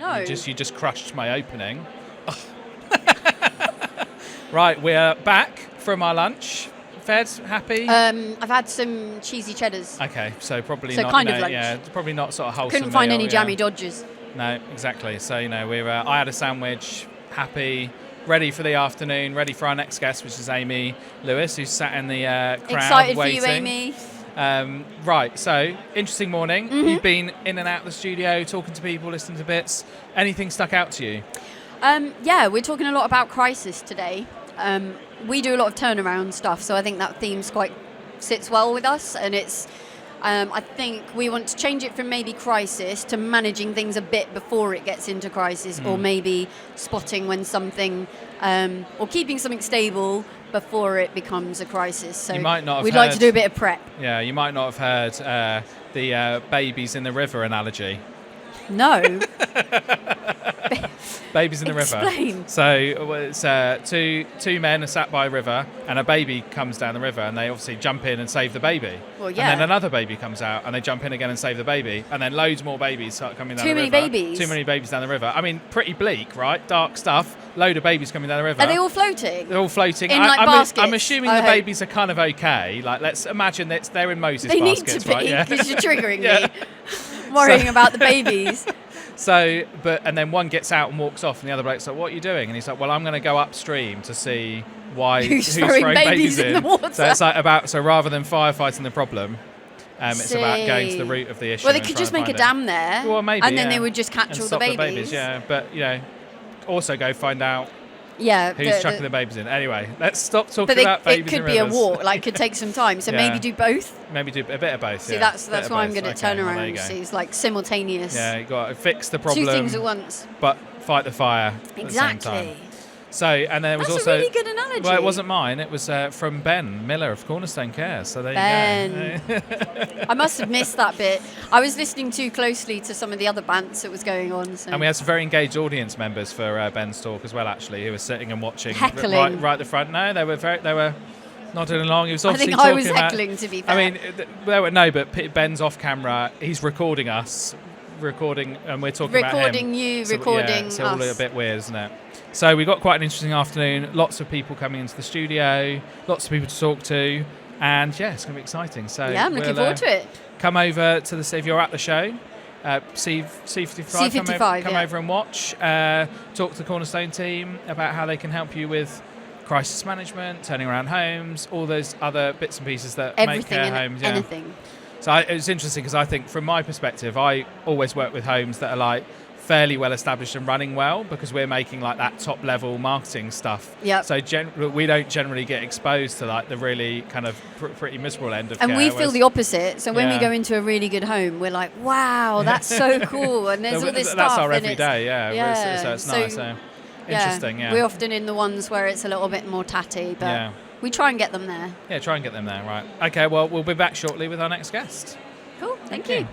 No. You just crushed my opening. Right, we're back from our lunch. Fed, happy? I've had some cheesy cheddars. Okay, so probably So not. kind of lunch. Yeah, probably not sort of wholesome. Couldn't find meal, any jammy dodgers. No, exactly. So we're. I had a sandwich. Happy, ready for the afternoon. Ready for our next guest, which is Amy Lewis, who's sat in the crowd Excited waiting. for you, Amy. Right, so interesting morning. Mm-hmm. You've been in and out of the studio, talking to people, listening to bits. Anything stuck out to you? Yeah, we're talking a lot about crisis today. We do a lot of turnaround stuff, so I think that theme sits well with us, and it's. I think we want to change it from maybe crisis to managing things a bit before it gets into crisis, or maybe spotting when something, or keeping something stable before it becomes a crisis. So You might not have we'd like to do a bit of prep. Yeah, you might not have heard the babies in the river analogy. No. Babies in the river. Explain. So it's two men are sat by a river, and a baby comes down the river, and they obviously jump in and save the baby. Well, yeah. And then another baby comes out, and they jump in again and save the baby, and then loads more babies start coming down the river. Too many babies. Too many babies down the river. I mean, pretty bleak, right? Dark stuff. Load of babies coming down the river. Are they all floating? They're all floating. In baskets? I'm assuming the babies are kind of okay. Like, let's imagine that they're in Moses baskets, They need to be, right? Yeah. because you're triggering me. Worrying about the babies. So, and then one gets out and walks off, and the other bloke's like, "What are you doing?" And he's like, "Well, I'm going to go upstream to see who's throwing babies in the water." So it's like so rather than firefighting the problem, it's about going to the root of the issue. Well, they could just make a dam there, well, maybe, and then they would just catch and all stop the babies. Yeah, but also go find out Yeah, who's chucking the babies in. Anyway, let's stop talking about babies. But it could be a walk, like could take some time. So maybe do both. Maybe do a bit of both. See, that's why I'm good at turnaround. See, it's like simultaneous. Yeah, you got to fix the problem. Two things at once. But fight the fire. Exactly. At the same time. So, and there was that's also a really good analogy. Well, it wasn't mine. It was from Ben Miller of Cornerstone Care. So there you go. I must have missed that bit. I was listening too closely to some of the other bants that was going on. So. And we had some very engaged audience members for Ben's talk as well, actually, who were sitting and watching. Heckling. Right at the front. No, they were nodding along. He was obviously I was about, heckling, to be fair. I mean, but Ben's off camera. He's recording us, and we're talking about him. Recording you, recording us. It's all a bit weird, isn't it? So we got quite an interesting afternoon. Lots of people coming into the studio. Lots of people to talk to. And yeah, it's going to be exciting. So yeah, I'm looking forward to it. Come over to if you're at the show, C55. Come over and watch. Talk to the Cornerstone team about how they can help you with crisis management, turning around homes, all those other bits and pieces that make care homes. Yeah. Anything. So it's interesting because I think from my perspective, I always work with homes that are like fairly well established and running well, because we're making like that top level marketing stuff. Yeah. So we don't generally get exposed to like the really kind of pretty miserable end of and care. And we feel the opposite. So when we go into a really good home, we're like, wow, that's so cool. And there's all this stuff. That's our everyday, yeah. So it's nice. So interesting, yeah. We're often in the ones where it's a little bit more tatty, but we try and get them there. Yeah, try and get them there, right. Okay, well, we'll be back shortly with our next guest. Cool, thank you.